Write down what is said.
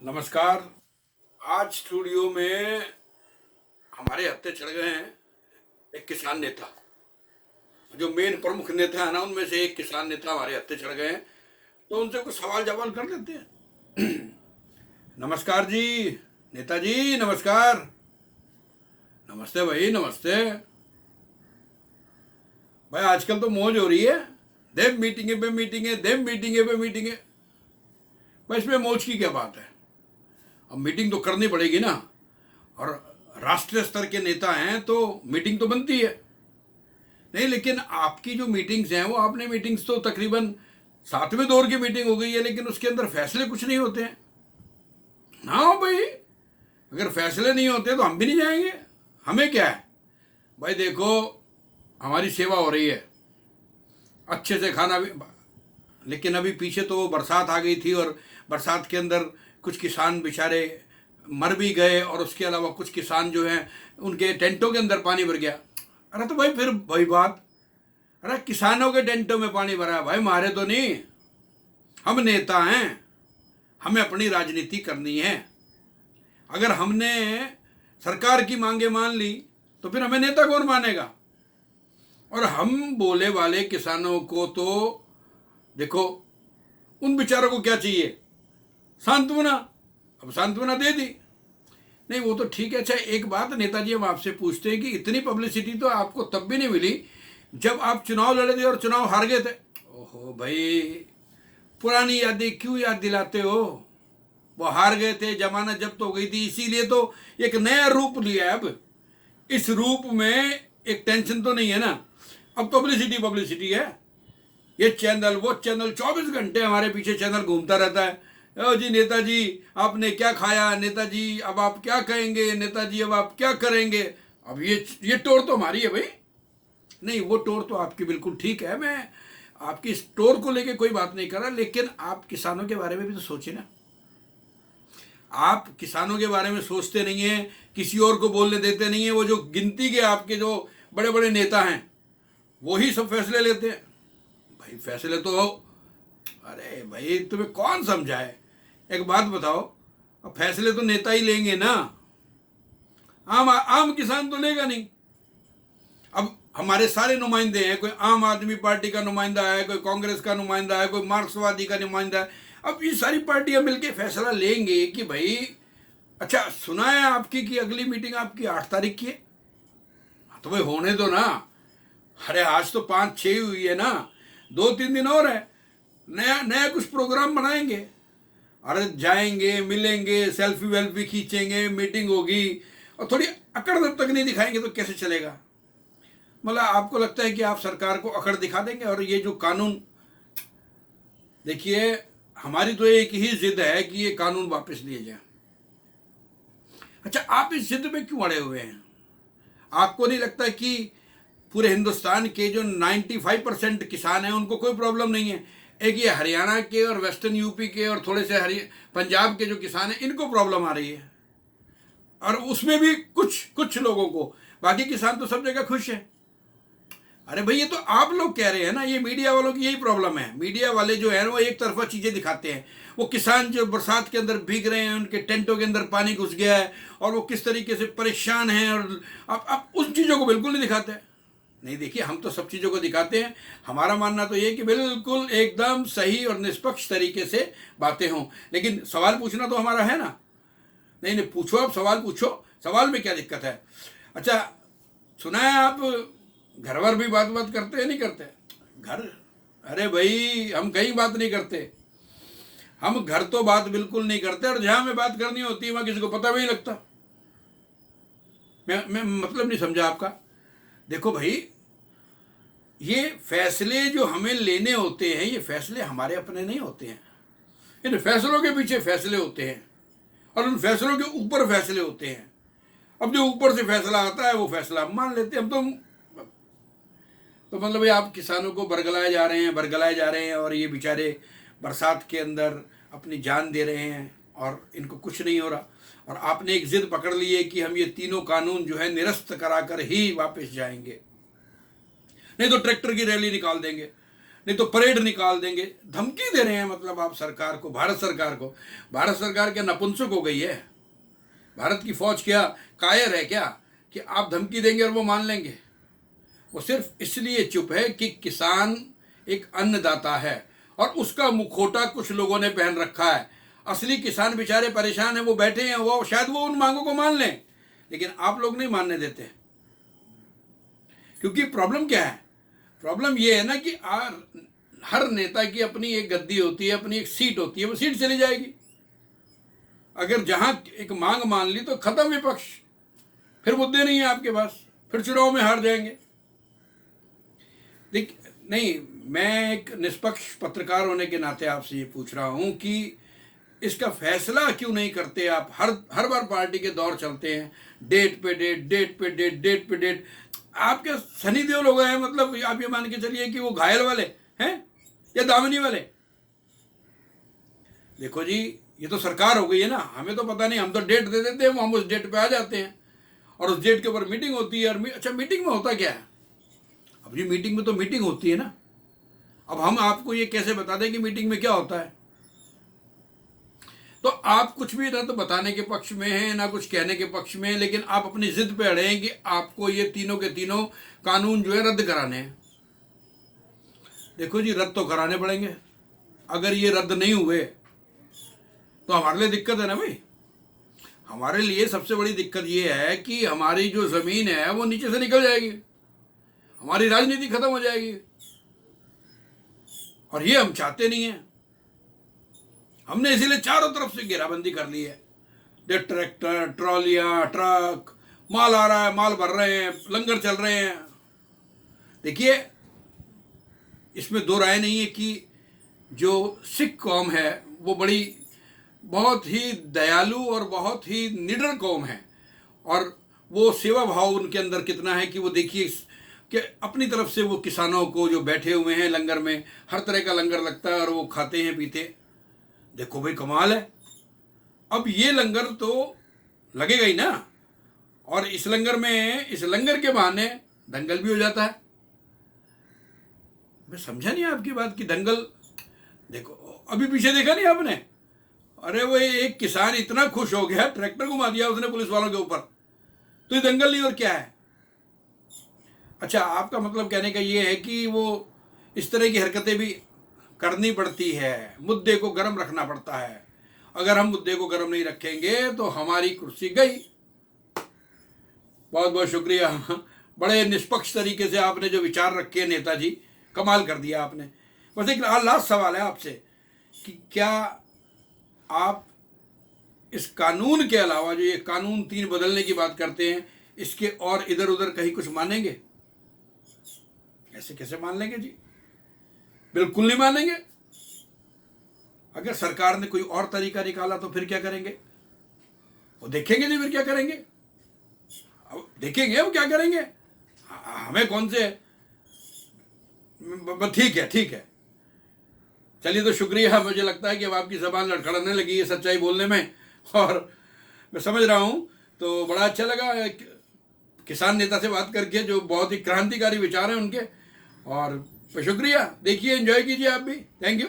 नमस्कार। आज स्टूडियो में हमारे हत्थे चढ़ गए हैं एक किसान नेता। जो मेन प्रमुख नेता है ना, उनमें से एक किसान नेता हमारे हत्थे चढ़ गए हैं, तो उनसे कुछ सवाल जवाब कर लेते हैं। नमस्कार जी, नेताजी नमस्कार। नमस्ते भाई, नमस्ते भाई। आजकल तो मौज हो रही है, देव मीटिंगे पे मीटिंगे, देव मीटिंगे पे मीटिंगे। भाई इसमें मौज की क्या बात है? अब मीटिंग तो करनी पड़ेगी ना, और राष्ट्रीय स्तर के नेता हैं तो मीटिंग तो बनती है। नहीं, लेकिन आपकी जो मीटिंग्स हैं वो आपने मीटिंग्स तो तकरीबन 7वें दौर की मीटिंग हो गई है, लेकिन उसके अंदर फैसले कुछ नहीं होते हैं ना। हो भाई, अगर फैसले नहीं होते तो हम भी नहीं जाएंगे। हमें क्या है भाई, देखो हमारी सेवा हो रही है, अच्छे से खाना भी। लेकिन अभी पीछे तो बरसात आ गई थी, और बरसात के अंदर कुछ किसान बेचारे मर भी गए, और उसके अलावा कुछ किसान जो हैं उनके टेंटों के अंदर पानी भर गया। अरे तो भाई फिर वही बात, अरे किसानों के टेंटों में पानी भरा है भाई, मारे तो नहीं। हम नेता हैं, हमें अपनी राजनीति करनी है। अगर हमने सरकार की मांगे मान ली तो फिर हमें नेता कौन मानेगा? और हम बोले वाले किसानों को तो देखो, उन बेचारों को क्या चाहिए? सांत्वना। अब सांत्वना दे दी। नहीं वो तो ठीक है। अच्छा एक बात नेताजी, हम आपसे पूछते हैं कि इतनी पब्लिसिटी तो आपको तब भी नहीं मिली जब आप चुनाव लड़े थे और चुनाव हार गए थे। ओहो भाई, पुरानी यादें क्यों याद दिलाते हो? वो हार गए थे, जमानत जब्त हो गई थी, इसीलिए तो एक नया रूप लिया है। अब इस रूप में एक टेंशन तो नहीं है ना। अब पब्लिसिटी पब्लिसिटी है, ये चैनल वो चैनल, 24 घंटे हमारे पीछे चैनल घूमता रहता है। ओ जी नेताजी आपने क्या खाया, नेताजी अब आप क्या कहेंगे, नेताजी अब आप क्या करेंगे। अब ये टोर तो हमारी है भाई। नहीं वो टोर तो आपकी बिल्कुल ठीक है, मैं आपकी इस टोर को लेके कोई बात नहीं कर रहा, लेकिन आप किसानों के बारे में भी तो सोचिए ना। आप किसानों के बारे में सोचते नहीं है, किसी और को बोलने देते नहीं है। वो जो गिनती के आपके जो बड़े बड़े नेता हैं वही सब फैसले लेते हैं। भाई फैसले तो, अरे भाई तुम्हें कौन समझाए? एक बात बताओ, अब फैसले तो नेता ही लेंगे ना, आम आम किसान तो लेगा नहीं। अब हमारे सारे नुमाइंदे हैं, कोई आम आदमी पार्टी का नुमाइंदा है, कोई कांग्रेस का नुमाइंदा है, कोई मार्क्सवादी का नुमाइंदा है। अब ये सारी पार्टियां मिलकर फैसला लेंगे कि भाई, अच्छा सुना है आपकी कि अगली मीटिंग आपकी 8 तारीख की है। हाँ, तो भाई होने दो ना। अरे आज तो 5-6 हुई है ना, 2-3 दिन और है, नया नया कुछ प्रोग्राम बनाएंगे। अरे जाएंगे, मिलेंगे, सेल्फी वेल्फी खींचेंगे, मीटिंग होगी, और थोड़ी अकड़ जब तक नहीं दिखाएंगे तो कैसे चलेगा? मतलब आपको लगता है कि आप सरकार को अकड़ दिखा देंगे? और ये जो कानून, देखिए हमारी तो एक ही जिद है कि ये कानून वापस लिए जाए। अच्छा आप इस जिद में क्यों अड़े हुए हैं? आपको नहीं लगता कि पूरे हिंदुस्तान के जो 95% किसान हैं उनको कोई प्रॉब्लम नहीं है? एक ये हरियाणा के और वेस्टर्न यूपी के और थोड़े से पंजाब के जो किसान हैं इनको प्रॉब्लम आ रही है, और उसमें भी कुछ कुछ लोगों को। बाकी किसान तो सब जगह खुश है। अरे भाई ये तो आप लोग कह रहे हैं ना, ये मीडिया वालों की यही प्रॉब्लम है। मीडिया वाले जो है वो एक तरफा चीज़ें दिखाते हैं। वो किसान जो बरसात के अंदर भीग रहे हैं, उनके टेंटों के अंदर पानी घुस गया है, और वो किस तरीके से परेशान हैं, और आप उन चीज़ों को बिल्कुल नहीं दिखाते हैं। नहीं देखिए, हम तो सब चीज़ों को दिखाते हैं। हमारा मानना तो ये कि बिल्कुल एकदम सही और निष्पक्ष तरीके से बातें हों, लेकिन सवाल पूछना तो हमारा है ना। नहीं नहीं पूछो, आप सवाल पूछो, सवाल में क्या दिक्कत है? अच्छा सुना है आप घर वर भी बात करते हैं, नहीं करते घर? अरे भाई हम कहीं बात नहीं करते, हम घर तो बात बिल्कुल नहीं करते, और जहां हमें बात करनी होती है वहां किसी को पता भी नहीं लगता। मैं मतलब नहीं समझा आपका। देखो भाई, ये फैसले जो हमें लेने होते हैं, ये फैसले हमारे अपने नहीं होते हैं। इन फैसलों के पीछे फैसले होते हैं, और उन फैसलों के ऊपर फैसले होते हैं। अब जो ऊपर से फैसला आता है वो फैसला हम मान लेते हैं। हम तो मतलब ये आप किसानों को बरगलाए जा रहे हैं, बरगलाए जा रहे हैं, और ये बेचारे बरसात के अंदर अपनी जान दे रहे हैं और इनको कुछ नहीं हो रहा। और आपने एक जिद पकड़ ली है कि हम ये तीनों कानून जो है निरस्त कराकर ही वापस जाएंगे, नहीं तो ट्रैक्टर की रैली निकाल देंगे। नहीं तो परेड निकाल देंगे। धमकी दे रहे हैं मतलब आप सरकार को, भारत सरकार को। भारत सरकार क्या नपुंसक हो गई है? भारत की फौज क्या कायर है क्या कि आप धमकी देंगे और वो मान लेंगे? वो सिर्फ इसलिए चुप है कि किसान एक अन्नदाता है और उसका मुखौटा कुछ लोगों ने पहन रखा है। असली किसान बेचारे परेशान हैं, वो बैठे हैं, वो शायद वो उन मांगों को मान लें, लेकिन आप लोग नहीं मानने देते। क्योंकि प्रॉब्लम क्या है? प्रॉब्लम ये है ना कि हर नेता की अपनी एक गद्दी होती है, अपनी एक सीट होती है, वो सीट चली जाएगी। अगर जहां एक मांग मान ली तो खत्म विपक्ष, फिर मुद्दे नहीं है आपके पास, फिर चुनाव में हार जाएंगे। देख नहीं, मैं एक निष्पक्ष पत्रकार होने के नाते आपसे ये पूछ रहा हूं कि इसका फैसला क्यों नहीं करते आप? हर बार पार्टी के दौर चलते हैं, डेट पे डेट, डेट पे डेट, डेट पे डेट। आप क्या सनी देओल हो गए हैं? मतलब आप ये मान के चलिए कि वो घायल वाले हैं या दामिनी वाले? देखो जी, ये तो सरकार हो गई है ना, हमें तो पता नहीं, हम तो डेट दे देते हैं, हम उस डेट पे आ जाते हैं और उस डेट के ऊपर मीटिंग होती है। और अच्छा, मीटिंग में होता क्या है? अब ये मीटिंग में तो मीटिंग होती है ना, अब हम आपको ये कैसे बता दें कि मीटिंग में क्या होता है? तो आप कुछ भी ना तो बताने के पक्ष में हैं, ना कुछ कहने के पक्ष में हैं, लेकिन आप अपनी जिद पे अड़े हैं कि आपको ये तीनों के तीनों कानून जो है रद्द कराने हैं। देखो जी, रद्द तो कराने पड़ेंगे। अगर ये रद्द नहीं हुए तो हमारे लिए दिक्कत है ना भाई। हमारे लिए सबसे बड़ी दिक्कत ये है कि हमारी जो जमीन है वो नीचे से निकल जाएगी, हमारी राजनीति खत्म हो जाएगी, और ये हम चाहते नहीं है। हमने इसीलिए चारों तरफ से घेराबंदी कर ली है। जो ट्रैक्टर, ट्रॉलियां, ट्रक, माल आ रहा है, माल भर रहे हैं, लंगर चल रहे हैं। देखिए, इसमें दो राय नहीं है कि जो सिख कौम है वो बहुत ही दयालु और बहुत ही निडर कौम है, और वो सेवा भाव उनके अंदर कितना है कि वो देखिए कि अपनी तरफ से वो किसानों को जो बैठे हुए हैं लंगर में, हर तरह का लंगर लगता है और वो खाते हैं पीते। देखो भाई, कमाल है। अब ये लंगर तो लगेगा ही ना, और इस लंगर के बहाने दंगल भी हो जाता है। मैं समझा नहीं आपकी बात कि दंगल, देखो अभी पीछे देखा नहीं आपने? अरे वो एक किसान इतना खुश हो गया, ट्रैक्टर घुमा दिया उसने पुलिस वालों के ऊपर। तो ये दंगल नहीं और क्या है? अच्छा, आपका मतलब कहने का ये है कि वो इस तरह की हरकतें भी करनी पड़ती है, मुद्दे को गर्म रखना पड़ता है। अगर हम मुद्दे को गर्म नहीं रखेंगे तो हमारी कुर्सी गई। बहुत बहुत शुक्रिया, बड़े निष्पक्ष तरीके से आपने जो विचार रखे नेताजी, कमाल कर दिया आपने। बस एक लास्ट सवाल है आपसे कि क्या आप इस कानून के अलावा, जो ये कानून 3 बदलने की बात करते हैं, इसके और इधर उधर कहीं कुछ मानेंगे? ऐसे कैसे मान लेंगे जी? बिल्कुल नहीं मानेंगे। अगर सरकार ने कोई और तरीका निकाला तो फिर क्या करेंगे? वो देखेंगे जी, फिर क्या करेंगे? अब देखेंगे वो क्या करेंगे, हमें कौन से। ठीक है, ठीक है, चलिए, तो शुक्रिया। मुझे लगता है कि अब आपकी जबान लड़खड़ाने लगी है सच्चाई बोलने में, और मैं समझ रहा हूं। तो बड़ा अच्छा लगा किसान नेता से बात करके, जो बहुत ही क्रांतिकारी विचार हैं उनके। और शुक्रिया, देखिए, एंजॉय कीजिए आप भी। Thank you.